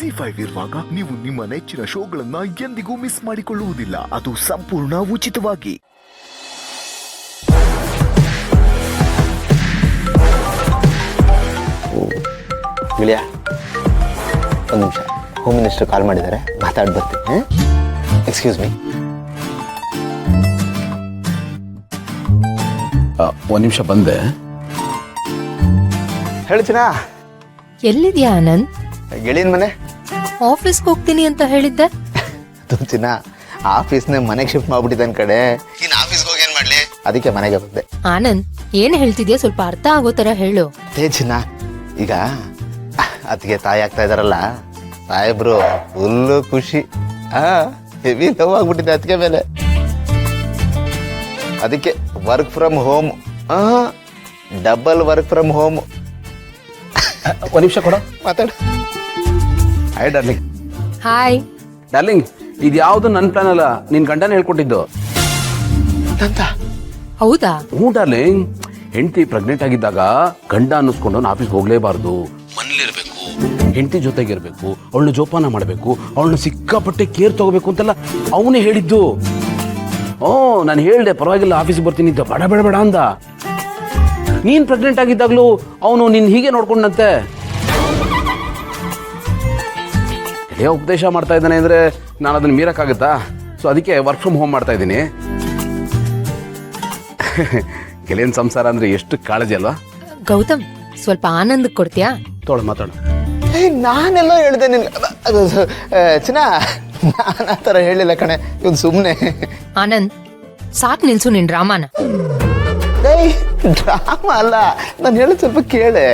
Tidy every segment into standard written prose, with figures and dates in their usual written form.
ZEE5 ಇರುವಾಗ ನೀವು ನಿಮ್ಮ ನೆಚ್ಚಿನ ಶೋಗಳನ್ನ ಎಂದಿಗೂ ಮಿಸ್ ಮಾಡಿಕೊಳ್ಳುವುದಿಲ್ಲ. ಅದು ಸಂಪೂರ್ಣ ಉಚಿತವಾಗಿ. ಗಿಳಿಯ ಒಂದು ನಿಮಿಷ, ಹೋಮ್ ಮಿನಿಸ್ಟರ್ ಕಾಲ್ ಮಾಡಿದ್ದಾರೆ, ಮಾತಾಡಿ ಬರ್ತೀನಿ. Excuse me. ಒಂದು ನಿಮಿಷ ಬಂದೆ. ಹೇಳ್ತೀನಾ? ಎಲ್ಲಿದ್ಯಾ ಆನಂದ್? ಗೆಳೆಯನ ಮನೆ. ಆಫೀಸ್ಗೆ ಹೋಗ್ತೀನಿ ಅಂತ ಹೇಳಿದ್ದೆ. ಚಿನ್ನ, ಆಫೀಸ್ನ ಮನೆಗೆ ಶಿಫ್ಟ್ ಮಾಡ್ಬಿಟ್ಟಿದ್ದಾನ ಕಡೆ. ಇನ್ನು ಆಫೀಸ್ಗೆ ಹೋಗಿ ಏನ್ ಮಾಡ್ಲಿ, ಅದಕ್ಕೆ ಮನೆಗೆ ಬಂದೆ. ಆನಂದ್, ಏನ್ ಹೇಳ್ತಿದ್ಯಾ ಸ್ವಲ್ಪ ಅರ್ಥ ಆಗೋ ತರ ಹೇಳು. ಚಿನ್ನ, ಈಗ ಅದಕ್ಕೆ ತಾಯಿ ಆಗ್ತಾ ಇದಾರಲ್ಲ, ಸಾಹೇಬ್ರು ಫುಲ್ಲು ಖುಷಿ. ಹೆವಿ ಲವ್ ಆಗ್ಬಿಟ್ಟಿದೆ ಅದಕ್ಕೆ ಮೇಲೆ. ಅದಕ್ಕೆ work from home, double work from home. ಒಂದು ನಿಮಿಷ ಕೊಡ, ಮಾತಾಡು. Hi darling. Hi darling. ಇದು ಯಾವುದು ನನ್ನ ಪ್ಲಾನ್ ಅಲ್ಲ, ನಿನ್ ಗಂಡನ ಹೇಳ್ಕೊಟ್ಟಿದ್ದು ಅಂತ. ಹೌದಾ? ಹ್ಞೂ ಡಾರ್ಲಿಂಗ್. ಹೆಂಡತಿ ಪ್ರೆಗ್ನೆಂಟ್ ಆಗಿದ್ದಾಗ ಗಂಡ ಅನ್ನಿಸ್ಕೊಂಡು ಆಫೀಸ್ಗೆ ಹೋಗ್ಲೇಬಾರ್ದು, ಮನೇಲಿರ್ಬೇಕು, ಹೆಂಡತಿ ಜೊತೆಗಿರ್ಬೇಕು, ಅವಳನ್ನ ಜೋಪಾನ ಮಾಡಬೇಕು, ಅವಳನ್ನ ಸಿಕ್ಕಾಪಟ್ಟೆ ಕೇರ್ ತಗೋಬೇಕು ಅಂತೆಲ್ಲ ಅವನೇ ಹೇಳಿದ್ದು. ನಾನು ಹೇಳ್ದೆ ಪರವಾಗಿಲ್ಲ ಆಫೀಸ್ಗೆ ಬರ್ತೀನಿ ಅಂತ, ಬೇಡ ಬೇಡ ಬೇಡ ಅಂದ. ನೀನ್ ಪ್ರೆಗ್ನೆಂಟ್ ಆಗಿದ್ದಾಗ್ಲೂ ಅವನು ನಿನ್ ಹೀಗೆ ನೋಡ್ಕೊಂಡಂತೆ. ಉಪದೇಶ ಮಾಡ್ತಾ ಇದ್ದಾನೆ ಅಂದ್ರೆ ನಾನು ಅದನ್ನ ಮೀರಕ್ಕಾಗತ್ತಾ? ಸೊ ಅದಕ್ಕೆ ವರ್ಕ್ ಫ್ರಮ್ ಹೋಮ್ ಮಾಡ್ತಾ ಇದ್ದೀನಿ. ಗೆಳೆಯನ್ ಸಂಸಾರ ಅಂದ್ರೆ ಎಷ್ಟು ಕಾಳಜಿ ಅಲ್ವಾ? ಗೌತಮ್, ಸ್ವಲ್ಪ ಆನಂದ್ ಕೊಡ್ತೀಯಾ? ತೋಳ ಮಾತಾಡು. ನಾನೆಲ್ಲ ಹೇಳಿದೆ ನಿನ್ಗೆ. ಚಿನ್ನ, ನಾನು ಆ ಥರ ಹೇಳಿಲ್ಲ ಕಣೆ, ಇವನು ಸುಮ್ಮನೆ. ಆನಂದ್, ಸಾಕ್ ನಿಲ್ಸು ನಿನ್ ಡ್ರಾಮಾನ. ಡ್ರಾಮಾ ಅಲ್ಲ, ನಾನು ಹೇಳೋದು ಸ್ವಲ್ಪ ಕೇಳೆ.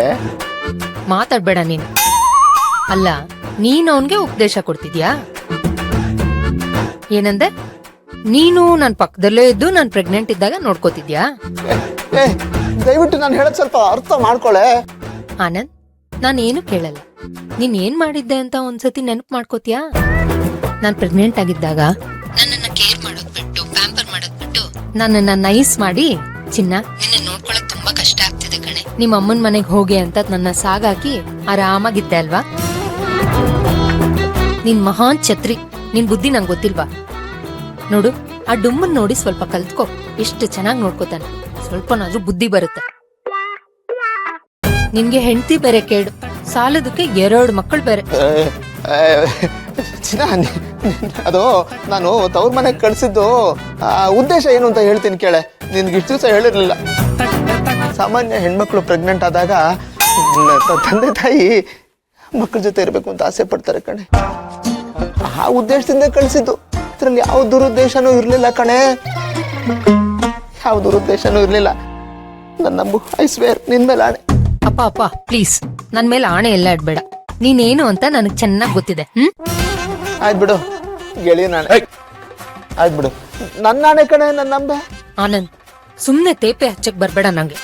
ಮಾತಾಡ್ಬೇಡ ನೀನು. ಅಲ್ಲ, ನೀನ್ ಅವನ್ಗೆ ಉಪದೇಶ ಕೊಡ್ತಿದ್ಯಾ? ಏನಂದೆ? ನೀನು ನನ್ ಪಕ್ಕದಲ್ಲೇ ಇದ್ದು ನಾನ್ ಪ್ರೆಗ್ನೆಂಟ್ ಇದ್ದಾಗ ನೋಡ್ಕೋತಿದ್ಯಾ? ದಯವಿಟ್ಟು ನಾನು ಹೇಳೋದು ಸ್ವಲ್ಪ ಅರ್ಥ ಮಾಡ್ಕೊಳೆ. ಆನಂದ್, ನಾನೇನು ಕೇಳಲ್ಲ. ನೀನ್ ಏನ್ ಮಾಡಿದ್ದೆ ಅಂತ ಒಂದ್ಸತಿ ನೆನಪು ಮಾಡ್ಕೋತಿಯಾ? ನಾನ್ ಪ್ರೆಗ್ನೆಂಟ್ ಆಗಿದ್ದಾಗ ನನ್ನನ್ನ ಕೇರ್ ಮಾಡೋದ್ ಬಿಟ್ಟು, ಪ್ಯಾಂಪರ್ ಮಾಡೋದ್ ಬಿಟ್ಟು, ನನ್ನನ್ನ ನೈಸ್ ಮಾಡಿ, ಚಿನ್ನ ನಿನ್ನ ನೋಡ್ಕೊಳಕ್ ತುಂಬಾ ಕಷ್ಟ ಆಗ್ತಿದೆ ಕಣೆ, ನಿಮ್ಮ ಅಮ್ಮನ್ ಮನೆಗ್ ಹೋಗಿ ಅಂತ ನನ್ನ ಸಾಗಾಕಿ ಆರಾಮಾಗಿದ್ದೆ ಅಲ್ವಾ? ನಿನ್ ಮಹಾನ್ ಛತ್ರಿ, ನಿನ್ ಬುದ್ಧಿ ನಂಗೆ ಗೊತ್ತಿಲ್ವಾ? ನೋಡು, ಆ ಡುಮ್ಮನ್ ನೋಡಿ ಸ್ವಲ್ಪ ಕಲ್ತ್ಕೋ. ಎಷ್ಟು ಚೆನ್ನಾಗಿ ನೋಡ್ಕೋತಾನೆ, ಸ್ವಲ್ಪನಾದ್ರೂ ಬುದ್ಧಿ ಬರುತ್ತೆ. ನಿನ್ಗೆ ಹೆಂಡತಿ ಬೇರೆ ಕೇಳು, ಸಾಲದಕ್ಕೆ 2 ಮಕ್ಕಳು ಬೇರೆ. ಅದು ನಾನು ತವ್ರ ಮನೆಗೆ ಕಳ್ಸಿದ್ದು ಉದ್ದೇಶ ಏನು ಅಂತ ಹೇಳ್ತೀನಿ ಕೇಳೆ. ನಿನ್ಗೆ ಇಷ್ಟು ದಿವಸ ಹೇಳಿರ್ಲಿಲ್ಲ. ಸಾಮಾನ್ಯ ಹೆಣ್ಮಕ್ಳು ಪ್ರೆಗ್ನೆಂಟ್ ಆದಾಗ ತಂದೆ ತಾಯಿ ಮಕ್ಕಳ ಜೊತೆ ಇರಬೇಕು ಅಂತ ಆಸೆ ಪಡ್ತಾರೆ ಕಣೆ. ಆ ಉದ್ದೇಶದಿಂದ ಕಳ್ಸಿದ್ದು. ಇದ್ರಲ್ಲಿ ಯಾವ ದುರುದ್ದೇಶನೂ ಇರ್ಲಿಲ್ಲ ಕಣೆ, ಯಾವ ದುರುದ್ದೇಶನೂ ಇರ್ಲಿಲ್ಲ. ನನ್ನ ನಂಬು, ಐ ಸ್ವೇರ್, ನಿನ್ ಮೇಲೆ ಆಣೆ. ಅಪ್ಪ ಅಪ್ಪ ಪ್ಲೀಸ್, ನನ್ ಮೇಲೆ ಆಣೆ ಎಲ್ಲ ಇಡ್ಬೇಡ. ನೀನೇನು ಅಂತ ನನಗ್ ಚೆನ್ನಾಗ್ ಗೊತ್ತಿದೆ. ಆಯ್ತು ಬಿಡು, ಗೆಳೆಯ ನಾಣೆ. ಆಯ್ತು ಬಿಡು, ನನ್ನ ಆಣೆ ಕಣೆ, ನನ್ನ ನಂಬೆ. ಆನಂದ್, ಸುಮ್ನೆ ತೇಪೆ ಹಚ್ಚಕ್ ಬರ್ಬೇಡ ನಂಗೆ.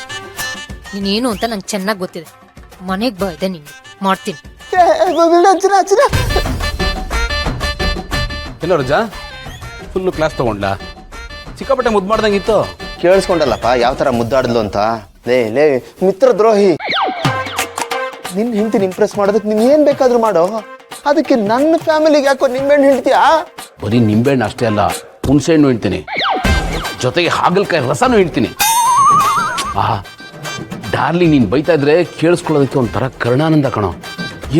ನೀನೇನು ಅಂತ ನಂಗೆ ಚೆನ್ನಾಗ್ ಗೊತ್ತಿದೆ. ಮನೆಗ್ ಬಾ, ಇದೆ ನಿಂಗೆ ಮಾಡ್ತೀನಿ. ಎಲ್ಲ ರಜಾ ಫುಲ್ಲು ಕ್ಲಾಸ್ ತಗೊಂಡ್ಲಾ? ಸಿಕ್ಕಾಪಟ್ಟೆ ಮುದ್ದು ಮಾಡ್ದಂಗಿತ್ತು. ಕೇಳಿಸ್ಕೊಂಡಲ್ಲಪ್ಪ ಯಾವ ತರ ಮುದ್ದಾಡಿದ್ಲು ಅಂತ. ಲೇ ಮಿತ್ರ ದ್ರೋಹಿ, ನಿನ್ ಹೆಂಡ್ತಿನ ಇಂಪ್ರೆಸ್ ಮಾಡೋದಕ್ಕೆ ನೀನ್ ಏನ್ ಬೇಕಾದ್ರೂ ಮಾಡೋ. ಅದಕ್ಕೆ ನನ್ನ ಫ್ಯಾಮಿಲಿಗೆ ಯಾಕೋ ನಿಂಬೆಹಣ್ಣು ಹೇಳ್ತೀಯಾ? ಬರೀ ನಿಂಬೆಹಣ್ಣು ಅಷ್ಟೇ ಅಲ್ಲ, ಹುಣಸೆ ಹಣ್ಣು ಹೇಳ್ತೀನಿ, ಜೊತೆಗೆ ಹಾಗಲಕಾಯಿ ರಸನೂ ಹೇಳ್ತೀನಿ. ಡಾರ್ಲಿಂಗ್, ನೀನ್ ಬೈತಾ ಇದ್ರೆ ಕೇಳಿಸ್ಕೊಳ್ಳೋದಕ್ಕೆ ಒಂಥರ ಕರುಣಾನಂದ ಕಣೋ,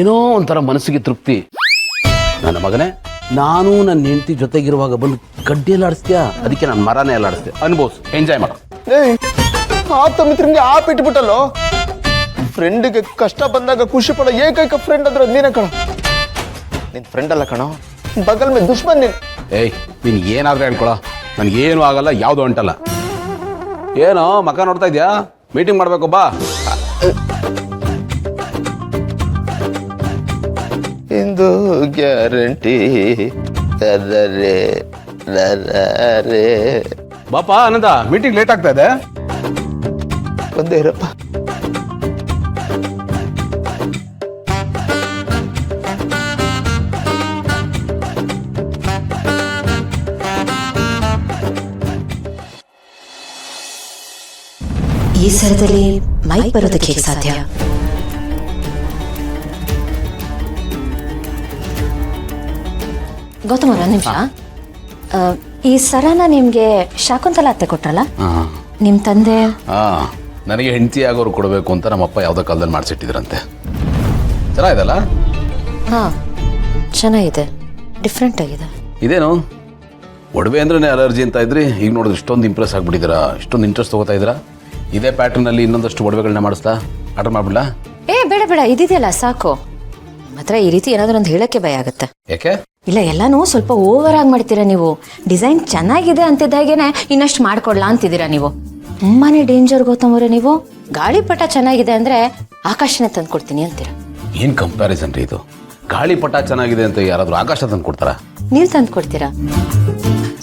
ಏನೋ ಒಂಥರ ಮನಸ್ಸಿಗೆ ತೃಪ್ತಿ. ನನ್ನ ಮಗನೇ, ನಾನು ನನ್ನ ಹೆಂಡತಿ ಜೊತೆಗಿರುವಾಗ ಬಂದು ಗಡ್ಡಿಯೆಲ್ಲ ಆಡಿಸ್ತೀಯಾ? ಅದಕ್ಕೆ ನಾನು ಮರನೇ ಎಲ್ಲ ಆಡಿಸ್ತೆ. ಅನುಭವಿಸ್, ಎಂಜಾಯ್ ಮಾಡು. ಆತ ಮಿತ್ರನ್ಗೆ ಆಪ್ ಇಟ್ಬಿಟ್ಟಲ್ಲೋ. ಫ್ರೆಂಡ್ಗೆ ಕಷ್ಟ ಬಂದಾಗ ಖುಷಿ ಪಡೋ ಏಕೈಕ ಫ್ರೆಂಡ್ ಅಂದ್ರೆ ನೀನೇ ಕಣೋ. ನಿನ್ ಫ್ರೆಂಡ್ ಅಲ್ಲ ಕಣೋ, ಬಗಲ್ ಮೇಲೆ ದುಶ್ಮನ್ ನೀನು. ನೀನ್ ಏನಾದ್ರೂ ಹೇಳ್ಕೊಳ, ನನ್ಗೇನು ಆಗಲ್ಲ, ಯಾವ್ದು ಅಂಟಲ್ಲ. ಏನೋ ಮಕ ನೋಡ್ತಾ ಇದ್ಯಾ? ಮೀಟಿಂಗ್ ಮಾಡ್ಬೇಕು ಬಾ. ಇಂದು ಗ್ಯಾರಂಟಿ ಬಾಪ ಆನಂದ, ಮೀಟಿಂಗ್ ಲೇಟ್ ಆಗ್ತಾ ಇದೆ. ಬಂದೇ ಇರಪ್ಪ. ಈ ಸರದಲ್ಲಿ ಮೈಕ್ ಬರೋದಕ್ಕೆ ಹೇಗೆ ಸಾಧ್ಯ? ಗೌತಮ್ ಅವರ ನಿಮಿಷ. ಈ ಸರನ ನಿಮ್ಗೆ ಶಾಕುಂತಲ ಅತ್ತೆ ಕೊಟ್ರಲ್ಲ, ಹಾಂ ನಿಮ್ ತಂದೆ? ಹಾಂ, ನನಗೆ ಹೆಂಡತಿ ಆಗೋರು ಕೊಡಬೇಕು ಅಂತ ನಮ್ಮಪ್ಪ ಯಾವುದೋ ಕಾಲದಲ್ಲಿ ಮಾಡಿಸಿಟ್ಟಿದ್ರಂತೆ. ಚೆನ್ನಾಗಿದಲ್ಲ? ಹಾ, ಚೆನ್ನಾಗಿದೆ, ಡಿಫ್ರೆಂಟ್ ಆಗಿದೆ. ಇದೇನು ಒಡವೆ ಅಂದ್ರೆ ಅಲರ್ಜಿ ಅಂತ ಇದ್ರಿ, ಈಗ ನೋಡಿದ್ರೆ ಇಷ್ಟೊಂದು ಇಂಪ್ರೆಸ್ ಆಗ್ಬಿಟ್ಟಿದ್ದೀರಾ, ಇಷ್ಟೊಂದು ಇಂಟ್ರೆಸ್ಟ್ ತಗೋತಾ ಇದ್ದೀರಾ. ಇದೇ ಪ್ಯಾಟರ್ನಲ್ಲಿ ಇನ್ನೊಂದಷ್ಟು ಒಡವೆಗಳನ್ನ ಮಾಡಿಸ್ತಾ ಆರ್ಡರ್ ಮಾಡ್ಬಿಡ್ಲಾ? ಬೇಡ ಬೇಡ, ಇದಿದೆಯಲ್ಲ ಸಾಕು. ಮಾತ್ರ ಈ ರೀತಿ ಏನಾದರೂ ಒಂದು ಹೇಳಕ್ಕೆ ಭಯ ಆಗುತ್ತೆ. ಯಾಕೆ? ಇಲ್ಲ, ಎಲ್ಲಾನು ಸ್ವಲ್ಪ ಓವರ್ ಆಗಿ ಮಾಡ್ತೀರಾ ನೀವು. ಡಿಸೈನ್ ಚೆನ್ನಾಗಿದೆ ಅಂತಿದ್ದಾಗೇನೆ ಇನ್ನಷ್ಟು ಮಾಡ್ಕೊಡ್ಲಾ ಅಂತಿದ್ದೀರಾ ನೀವು. ತುಂಬಾನೇ ಡೇಂಜರ್ ಗೌತಮ್ ಅವರೇ ನೀವು. ಗಾಳಿಪಟ ಚೆನ್ನಾಗಿದೆ ಅಂದ್ರೆ ಆಕಾಶನೇ ತಂದು ಕೊಡ್ತೀನಿ ಅಂತೀರಾ. ಏನು ಕಂಪ್ಯಾರಿಸನ್ ರೀ ಇದು? ಗಾಳಿಪಟ ಚೆನ್ನಾಗಿದೆ ಅಂತ ಯಾರಾದರೂ ಆಕಾಶ ತಂದು ಕೊಡ್ತಾರಾ? ನೀವು ತಂದು ಕೊಡ್ತೀರಾ?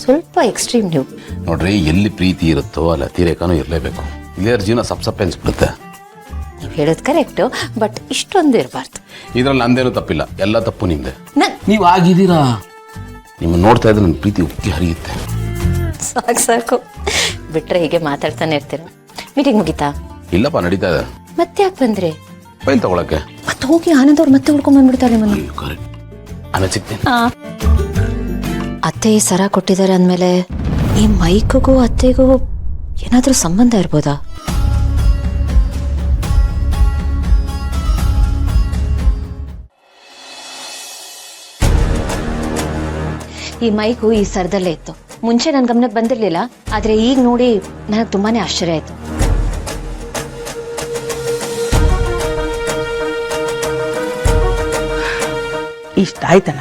ಸ್ವಲ್ಪ ಎಕ್ಸ್ಟ್ರೀಮ್ ನೀವು. ನೋಡ್ರಿ, ಎಲ್ಲಿ ಪ್ರೀತಿ ಇರುತ್ತೋ ಅಲ್ಲಿ ಅತಿರೇಕನೂ ಇರಲೇಬೇಕು. ಇಲ್ಲೇ ಜೀವನ ಸಪ್ಸಪ್ಪೆ ಅನ್ಸ್ಬಿಡುತ್ತೆ. ನೀವು ಹೇಳೋದು ಕರೆಕ್ಟು, ಬಟ್ ಇಷ್ಟೊಂದು ಇರಬಾರ್ದು. ಇದ್ರಲ್ಲಿ ನಂದೇನು ತಪ್ಪಿಲ್ಲ, ಎಲ್ಲ ತಪ್ಪು ನಿಮ್ದೆ. ನನ್ ನೀವು ಆಗಿದ್ದೀರಾ. ನಿಮ್ಮನ್ನು ನೋಡ್ತಾ ಇದ್ರೆ ನನ್ನ ಪ್ರೀತಿ ಉಕ್ಕಿ ಹರಿಯುತ್ತೆ. ಸಾಕು ಸಾಕು ಬಿಟ್ರೆ ಹೀಗೆ ಮಾತಾಡ್ತಾನೆ ಇರ್ತೀರ. ಮೀಟಿಂಗ್ ಮುಗೀತಾ? ಇಲ್ಲಪ್ಪ, ನಡೀತಾ ಇದೆ. ಮತ್ತೆ ಯಾಕೆ ಬಂದ್ರಿ? ಫೈಲ್ ತಗೊಳಕ್ಕೆ. ಮತ್ತೆ ಹೋಗಿ ಆನಂದ್ ಅವ್ರು ಮತ್ತೆ ಹುಡ್ಕೊಂಡ್ ಬಂದ್ಬಿಡ್ತಾರೆ ನಿಮ್ಮನ್ನು. ಕರೆಕ್ಟ್, ಆಮೇಲೆ ಸಿಗ್ತೇನೆ. ಅತ್ತೆ ಈ ಸರ ಕೊಟ್ಟಿದ್ದಾರೆ ಅಂದಮೇಲೆ ಈ ಮೈಕ್ಗೂ ಅತ್ತೆಗೂ ಏನಾದ್ರೂ ಸಂಬಂಧ ಇರ್ಬೋದಾ? ಈ ಮೈಕು ಈ ಸರದಲ್ಲೇ ಇತ್ತು. ಮುಂಚೆ ನನ್ನ ಗಮನಕ್ಕೆ ಬಂದಿರ್ಲಿಲ್ಲ, ಆದ್ರೆ ಈಗ ನೋಡಿ ನನಗೆ ತುಂಬಾನೇ ಆಶ್ಚರ್ಯ ಆಯ್ತು. ಇಷ್ಟ ಆಯ್ತನ?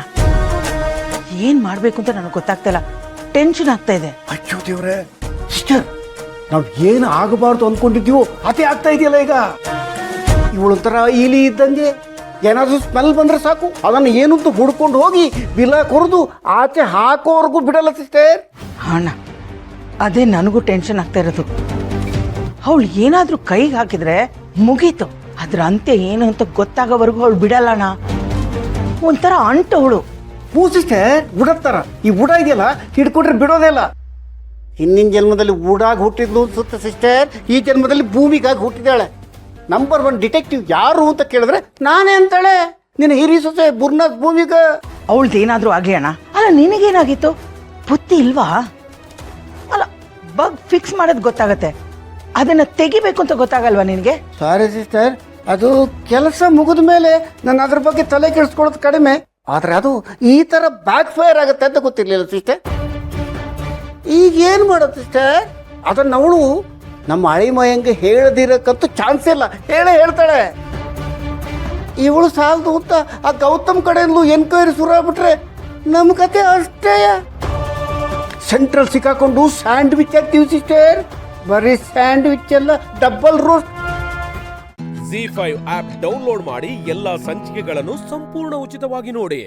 ಏನ್ ಮಾಡ್ಬೇಕು ಅಂತ ನನಗೆ ಗೊತ್ತಾಗ್ತಿಲ್ಲ, ಟೆನ್ಷನ್ ಆಗ್ತಾ ಇದೆ. ಅಯ್ಯೋ ದೇವ್ರೆ, ಸಿಸ್ಟರ್, ನಾವ್ ಏನು ಆಗಬಾರ್ದು ಅನ್ಕೊಂಡಿದ್ವೋ ಅದೇ ಆಗ್ತಾ ಇದೆಯಲ್ಲ ಈಗ. ಇವಳೊಂಥರ ಇಲಿ ಇದ್ದಂಗೆ, ಏನಾದ್ರೂ ಸ್ಮೆಲ್ ಬಂದ್ರೆ ಸಾಕು ಅದನ್ನು ಏನಂತೂ ಹುಡ್ಕೊಂಡು ಹೋಗಿ ಬಿಲ ಕೊರೆದು ಆಚೆ ಹಾಕೋವರೆಗೂ ಬಿಡಲ್ಲ ಸಿಸ್ಟರ್. ಅಣ್ಣ, ಅದೇ ನನಗೂ ಟೆನ್ಷನ್ ಆಗ್ತಾ ಇರೋದು. ಅವಳು ಏನಾದ್ರೂ ಕೈಗೆ ಹಾಕಿದ್ರೆ ಮುಗೀತು. ಅದ್ರ ಅಂತ್ಯ ಏನು ಅಂತ ಗೊತ್ತಾಗೋವರೆಗೂ ಅವಳು ಬಿಡಲ್ಲ ಅಣ್ಣ. ಒಂಥರ ಅಂಟವಳು. ಹೂ ಸಿಸ್ಟರ್, ಉಡತ್ತಾರ. ಈ ಉಡ ಇದೆಯಲ್ಲ, ಹಿಡ್ಕೊಂಡ್ರೆ ಬಿಡೋದೇ ಇಲ್ಲ. ಹಿಂದಿನ ಜನ್ಮದಲ್ಲಿ ಊಡಾಗಿ ಹುಟ್ಟಿದ್ಲು ಅನ್ಸುತ್ತೆ ಸಿಸ್ಟರ್, ಈ ಜನ್ಮದಲ್ಲಿ ಭೂಮಿಗಾಗಿ ಹುಟ್ಟಿದಾಳೆ. ನಂಬರ್ 1 ಡಿಟೆಕ್ಟಿವ್ ಯಾರು ಅಂತ ಕೇಳಿದ್ರೆ ನಾನೇ ಅಂತಾಳೆ. ನಿನ್ನ ಹಿರಿ ಸೊಸೆ ಬುರ್ನಾಥ್ ಭೂಮಿಗ. ಅವಳ್ದು ಏನಾದ್ರೂ ಆಗ್ಲಿ ಅಣ್ಣ. ಅಲ್ಲ, ನಿನಗೇನಾಗಿತ್ತು? ಬುದ್ಧಿ ಇಲ್ವಾ? ಅಲ್ಲ, ಬಗ್ ಫಿಕ್ಸ್ ಮಾಡೋದು ಗೊತ್ತಾಗತ್ತೆ, ಅದನ್ನ ತೆಗಿಬೇಕು ಅಂತ ಗೊತ್ತಾಗಲ್ವಾ ನಿನಗೆ? ಸಾರಿ ಸಿಸ್ಟರ್, ಅದು ಕೆಲಸ ಮುಗಿದ ಮೇಲೆ ನಾನು ಅದ್ರ ಬಗ್ಗೆ ತಲೆ ಕೆಡಿಸ್ಕೊಳ್ಳೋದು ಕಡಿಮೆ. ಆದ್ರೆ ಅದು ಈ ತರ ಬ್ಯಾಕ್ ಫೈರ್ ಆಗುತ್ತೆ ಅಂತ ಗೊತ್ತಿರ್ಲಿಲ್ಲ ಸಿಸ್ಟರ್. ಈಗ ಏನ್ ಮಾಡೋದು ಸಿಸ್ಟರ್? ಅದನ್ನ ಅವಳು ನಮ್ಮ ಅಳಿಮಯಂಗೆ ಹೇಳದಿರಕ್ಕಂತೂ ಚಾನ್ಸ್ ಇಲ್ಲ. ಹೇಳ್ತಾಳೆ. ಇವಳು ಸಾಲದು ಅಂತ ಆ ಗೌತಮ್ ಕಡೆಯಲ್ಲೂ ಎನ್ಕ್ವೈರಿ ಶುರು ಆಗ್ಬಿಟ್ರೆ ನಮ್ಮ ಕತೆ ಅಷ್ಟೇ. ಸೆಂಟ್ರಲ್ ಸಿಕ್ಕಾಕೊಂಡು ಸ್ಯಾಂಡ್ವಿಚ್ ಆಗ್ತೀವಿ ಸಿಸ್ಟರ್. ಬರೀ ಸ್ಯಾಂಡ್ವಿಚ್ ಎಲ್ಲ double roast. ZEE5 app download ಮಾಡಿ ಎಲ್ಲಾ ಸಂಚಿಕೆಗಳನ್ನು ಸಂಪೂರ್ಣ ಉಚಿತವಾಗಿ ನೋಡಿ.